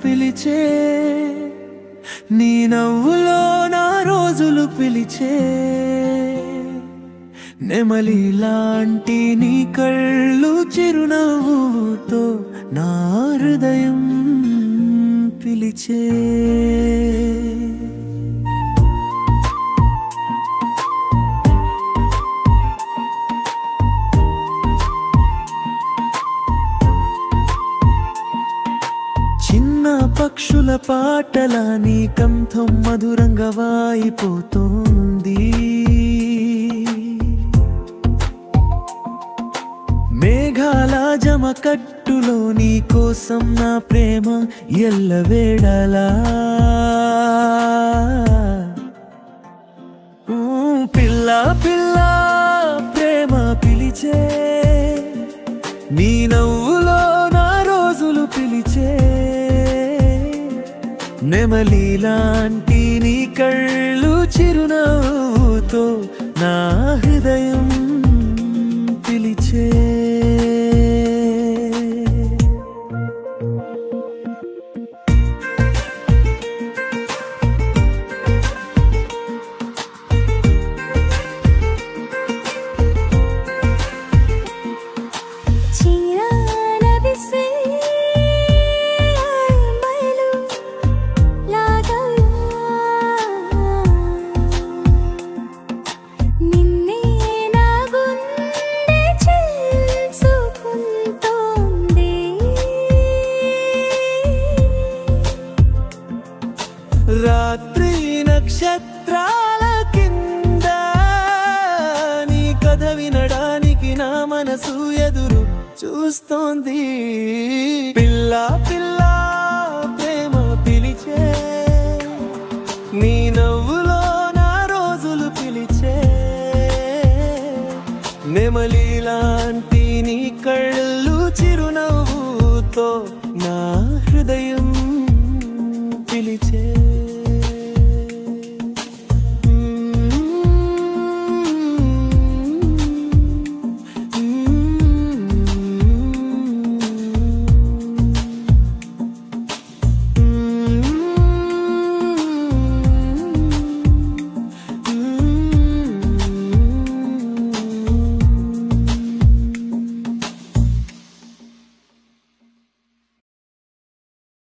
పిలిచే, నీ నవ్వులో నా రోజులు పిలిచే, నెమలి లాంటి నీ కళ్ళు చిరునవ్వుతో నా హృదయం పిలిచే. చిన్న పక్షుల పాటల నీ కంఠం మధురంగా వాయిపోతోంది, మేఘాల జమకట్టులో నీ కోసం నా ప్రేమ ఎల్లవేళలా. పిల్ల పిల్ల ప్రేమ పిలిచే, నీ నవ్వులో నా రోజులు పిలిచే, నెమలి లాంటి నీ కళ్ళు చిరునవ్వుతో నా హృదయం పిలిచే. రాత్రి నక్షత్రాల కింద నీ కథ వినడానికి నా మనసు ఎదురు చూస్తోంది. పిల్ల పిల్ల ప్రేమ పిలిచే, నీ నవ్వులో నా రోజులు పిలిచే, నెమలి లాంటి నీ కళ్ళు చిరునవ్వుతో నా హృదయం పిలిచే.